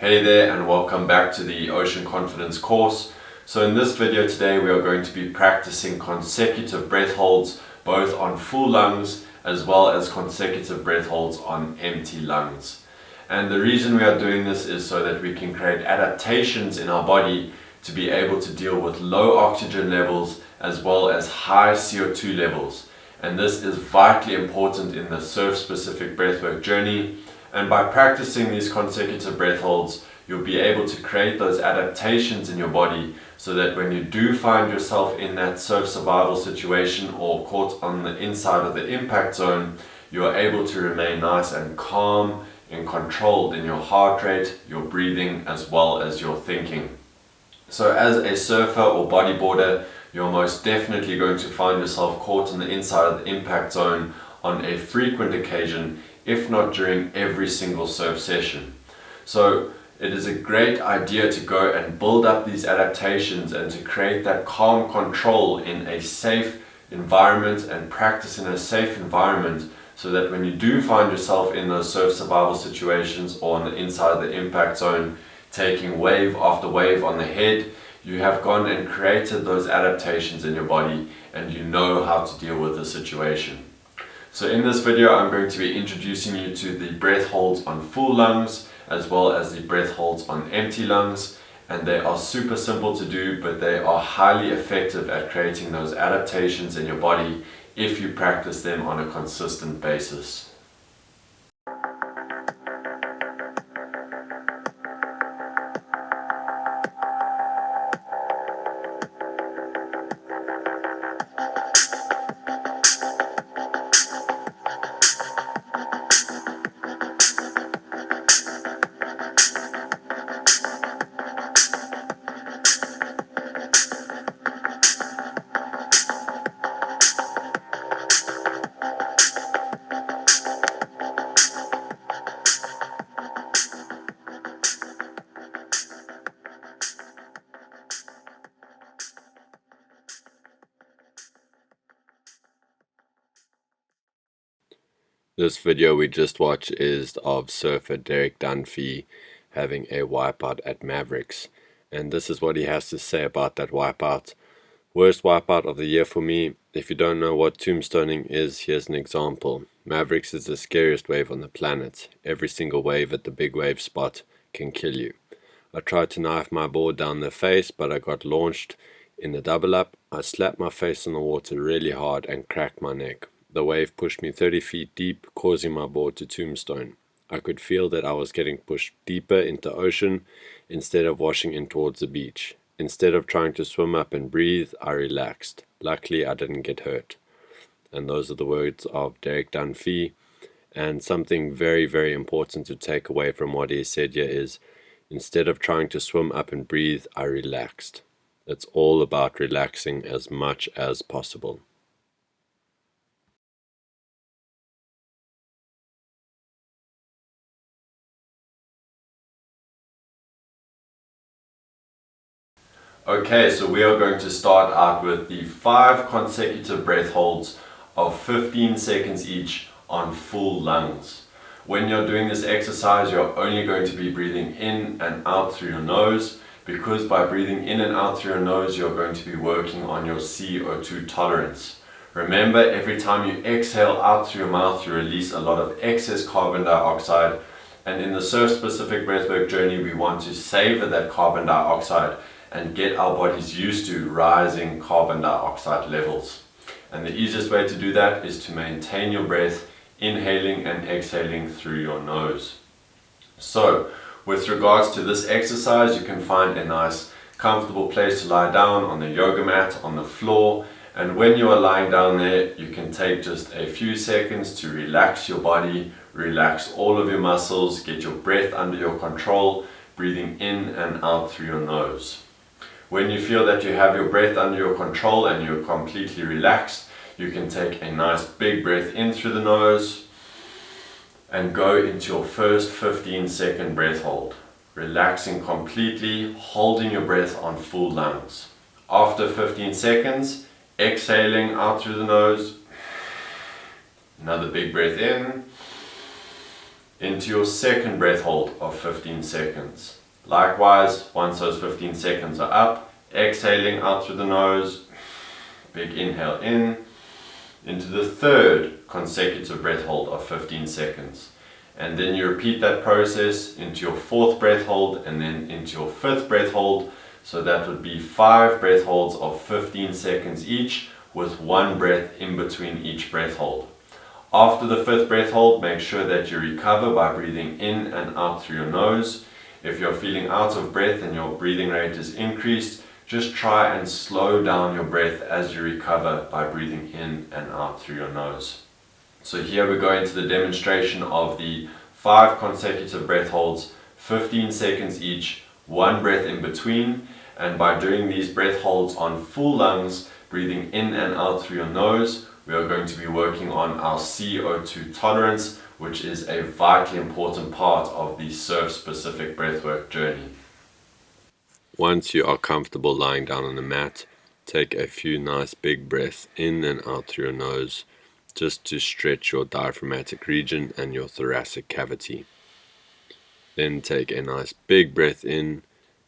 Hey there and welcome back to the Ocean Confidence course. So in this video today we are going to be practicing consecutive breath holds both on full lungs as well as consecutive breath holds on empty lungs. And the reason we are doing this is so that we can create adaptations in our body to be able to deal with low oxygen levels as well as high CO2 levels. And this is vitally important in the surf-specific breathwork journey. And by practicing these consecutive breath holds, you'll be able to create those adaptations in your body so that when you do find yourself in that surf survival situation or caught on the inside of the impact zone, you are able to remain nice and calm and controlled in your heart rate, your breathing, as well as your thinking. So as a surfer or bodyboarder, you're most definitely going to find yourself caught on the inside of the impact zone on a frequent occasion, if not during every single surf session. So it is a great idea to go and build up these adaptations and to create that calm control in a safe environment and practice in a safe environment so that when you do find yourself in those surf survival situations or on the inside of the impact zone, taking wave after wave on the head, you have gone and created those adaptations in your body and you know how to deal with the situation. So in this video I'm going to be introducing you to the breath holds on full lungs as well as the breath holds on empty lungs, and they are super simple to do, but they are highly effective at creating those adaptations in your body if you practice them on a consistent basis. This video we just watched is of surfer Derek Dunphy having a wipeout at Mavericks, and this is what he has to say about that wipeout. Worst wipeout of the year for me. If you don't know what tombstoning is, here's an example. Mavericks is the scariest wave on the planet. Every single wave at the big wave spot can kill you. I tried to knife my board down the face, but I got launched in the double up. I slapped my face on the water really hard and cracked my neck. The wave pushed me 30 feet deep, causing my board to tombstone. I could feel that I was getting pushed deeper into ocean instead of washing in towards the beach. Instead of trying to swim up and breathe, I relaxed. Luckily, I didn't get hurt. And those are the words of Derek Dunphy. And something very, very important to take away from what he said here is, instead of trying to swim up and breathe, I relaxed. It's all about relaxing as much as possible. Okay, so we are going to start out with the 5 consecutive breath holds of 15 seconds each on full lungs. When you're doing this exercise, you're only going to be breathing in and out through your nose, because by breathing in and out through your nose, you're going to be working on your CO2 tolerance. Remember, every time you exhale out through your mouth, you release a lot of excess carbon dioxide. And in the surf-specific breathwork journey, we want to savor that carbon dioxide and get our bodies used to rising carbon dioxide levels. And the easiest way to do that is to maintain your breath, inhaling and exhaling through your nose. So, with regards to this exercise, you can find a nice comfortable place to lie down on the yoga mat, on the floor, and when you are lying down there, you can take just a few seconds to relax your body, relax all of your muscles, get your breath under your control, breathing in and out through your nose. When you feel that you have your breath under your control and you're completely relaxed, you can take a nice big breath in through the nose and go into your first 15-second breath hold, relaxing completely, holding your breath on full lungs. After 15 seconds, exhaling out through the nose, another big breath in, into your second breath hold of 15 seconds. Likewise, once those 15 seconds are up, exhaling out through the nose, big inhale in, into the third consecutive breath hold of 15 seconds. And then you repeat that process into your fourth breath hold and then into your fifth breath hold. So that would be 5 breath holds of 15 seconds each, with 1 breath in between each breath hold. After the fifth breath hold, make sure that you recover by breathing in and out through your nose. If you're feeling out of breath and your breathing rate is increased, just try and slow down your breath as you recover by breathing in and out through your nose. So here we go into the demonstration of the 5 consecutive breath holds, 15 seconds each, 1 breath in between. And by doing these breath holds on full lungs, breathing in and out through your nose, we are going to be working on our CO2 tolerance, which is a vitally important part of the surf-specific breathwork journey. Once you are comfortable lying down on the mat, take a few nice big breaths in and out through your nose, just to stretch your diaphragmatic region and your thoracic cavity. Then take a nice big breath in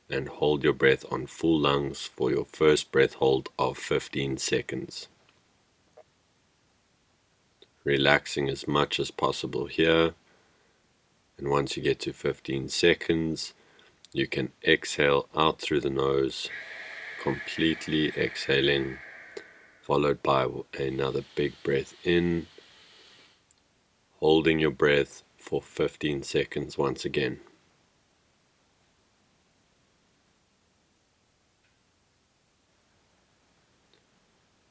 and hold your breath on full lungs for your first breath hold of 15 seconds. Relaxing as much as possible here, and once you get to 15 seconds, you can exhale out through the nose, completely exhaling, followed by another big breath in, holding your breath for 15 seconds once again.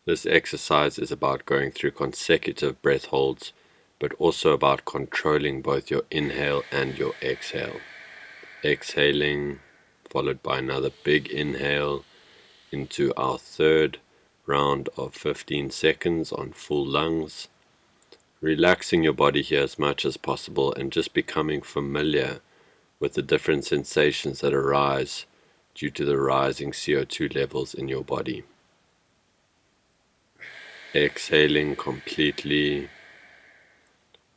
This exercise is about going through consecutive breath holds, but also about controlling both your inhale and your exhale. Exhaling, followed by another big inhale into our third round of 15 seconds on full lungs. Relaxing your body here as much as possible and just becoming familiar with the different sensations that arise due to the rising CO2 levels in your body. Exhaling completely,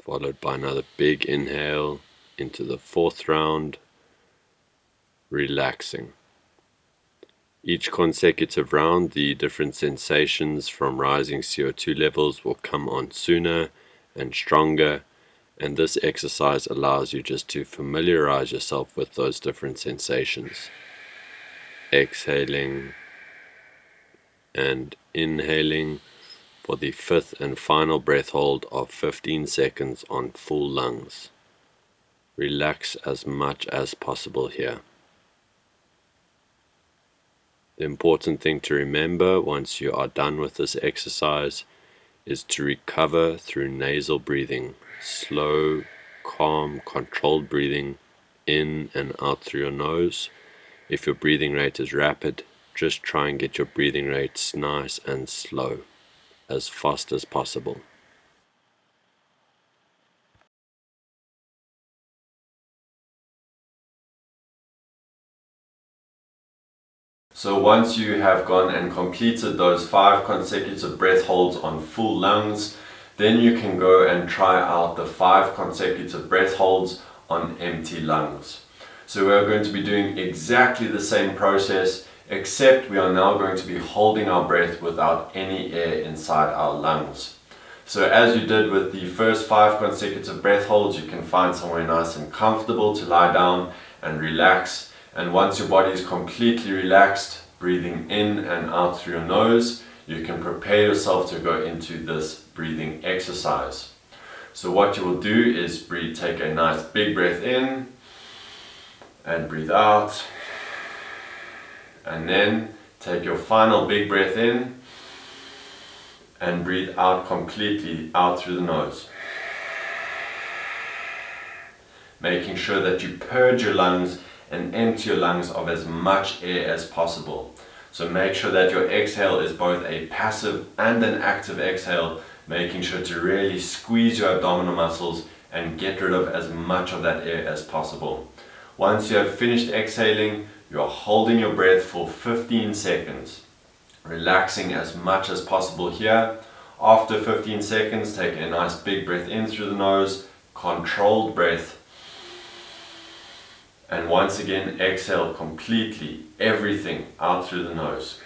followed by another big inhale into the fourth round, relaxing. Each consecutive round, the different sensations from rising CO2 levels will come on sooner and stronger, and this exercise allows you just to familiarize yourself with those different sensations. Exhaling and inhaling for the fifth and final breath hold of 15 seconds on full lungs. Relax as much as possible here. The important thing to remember once you are done with this exercise is to recover through nasal breathing, slow, calm, controlled breathing in and out through your nose. If your breathing rate is rapid, just try and get your breathing rates nice and slow, as fast as possible. So once you have gone and completed those 5 consecutive breath holds on full lungs, then you can go and try out the 5 consecutive breath holds on empty lungs. So we are going to be doing exactly the same process, except we are now going to be holding our breath without any air inside our lungs. So as you did with the first 5 consecutive breath holds, you can find somewhere nice and comfortable to lie down and relax. And once your body is completely relaxed, breathing in and out through your nose, you can prepare yourself to go into this breathing exercise. So what you will do is take a nice big breath in and breathe out, and then take your final big breath in and breathe out completely out through the nose, making sure that you purge your lungs and empty your lungs of as much air as possible. So make sure that your exhale is both a passive and an active exhale, making sure to really squeeze your abdominal muscles and get rid of as much of that air as possible. Once you have finished exhaling, you are holding your breath for 15 seconds, relaxing as much as possible here. After 15 seconds, take a nice big breath in through the nose, controlled breath, And once again, exhale completely, everything out through the nose.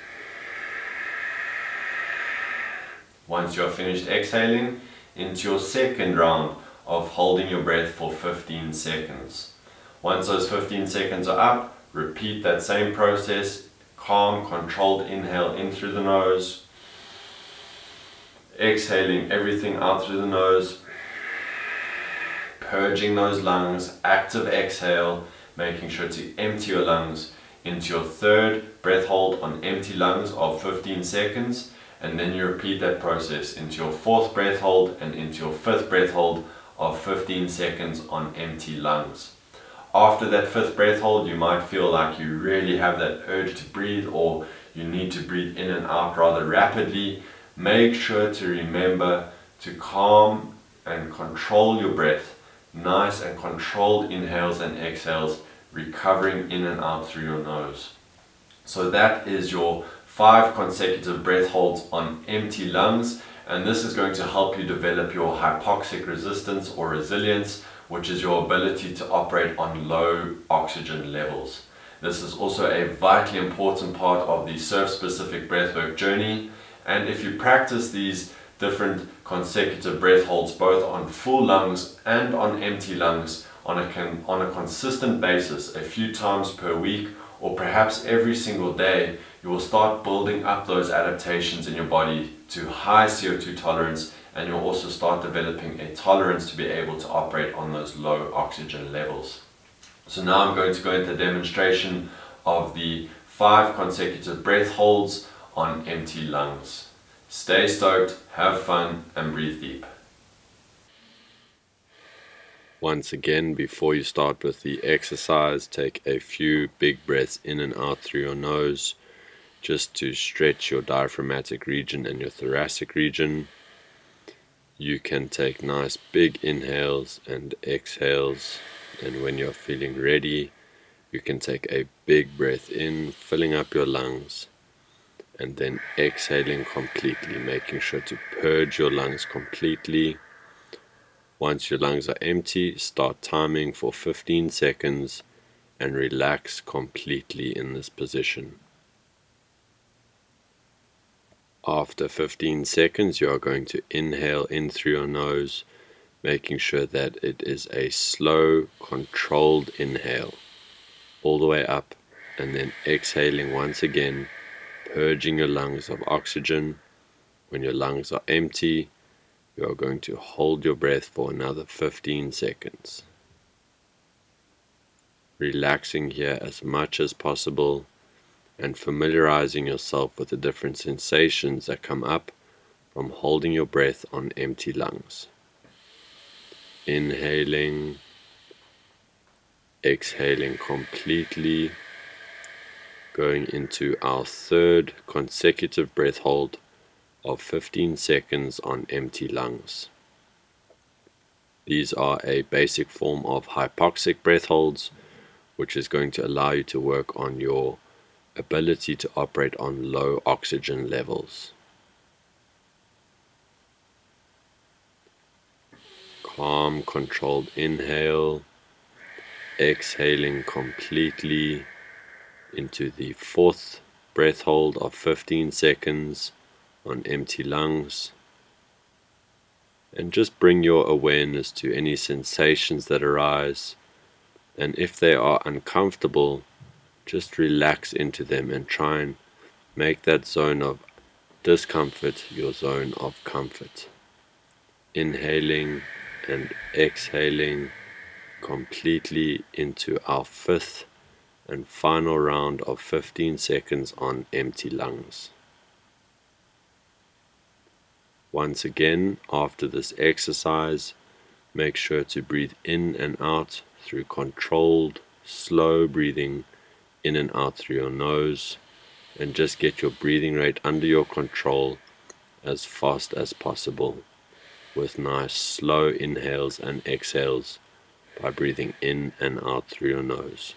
Once you're finished exhaling, into your second round of holding your breath for 15 seconds. Once those 15 seconds are up, repeat that same process. Calm, controlled inhale in through the nose. Exhaling everything out through the nose. Purging those lungs, active exhale, making sure to empty your lungs. Into your third breath hold on empty lungs of 15 seconds. And then you repeat that process into your fourth breath hold and into your fifth breath hold of 15 seconds on empty lungs. After that fifth breath hold, you might feel like you really have that urge to breathe, or you need to breathe in and out rather rapidly. Make sure to remember to calm and control your breath. Nice and controlled inhales and exhales, recovering in and out through your nose. So that is your 5 consecutive breath holds on empty lungs, and this is going to help you develop your hypoxic resistance or resilience, which is your ability to operate on low oxygen levels. This is also a vitally important part of the surf-specific breathwork journey, and if you practice these different consecutive breath holds both on full lungs and on empty lungs on a consistent basis a few times per week, or perhaps every single day, you will start building up those adaptations in your body to high CO2 tolerance, and you'll also start developing a tolerance to be able to operate on those low oxygen levels. So now I'm going to go into a demonstration of the 5 consecutive breath holds on empty lungs. Stay stoked, have fun, and breathe deep. Once again, before you start with the exercise, take a few big breaths in and out through your nose, just to stretch your diaphragmatic region and your thoracic region. You can take nice big inhales and exhales, and when you're feeling ready, you can take a big breath in, filling up your lungs, and then exhaling completely, making sure to purge your lungs completely. Once your lungs are empty, start timing for 15 seconds and relax completely in this position. After 15 seconds, you are going to inhale in through your nose, making sure that it is a slow, controlled inhale all the way up, and then exhaling once again, purging your lungs of oxygen. When your lungs are empty, you are going to hold your breath for another 15 seconds. Relaxing here as much as possible and familiarizing yourself with the different sensations that come up from holding your breath on empty lungs. Inhaling, exhaling completely, going into our third consecutive breath hold of 15 seconds on empty lungs. These are a basic form of hypoxic breath holds, which is going to allow you to work on your ability to operate on low oxygen levels. Calm, controlled inhale, exhaling completely into the fourth breath hold of 15 seconds on empty lungs. And just bring your awareness to any sensations that arise, and if they are uncomfortable, just relax into them and try and make that zone of discomfort your zone of comfort. Inhaling and exhaling completely into our fifth and final round of 15 seconds on empty lungs. Once again, after this exercise, make sure to breathe in and out through controlled, slow breathing in and out through your nose, and just get your breathing rate under your control as fast as possible, with nice slow inhales and exhales by breathing in and out through your nose.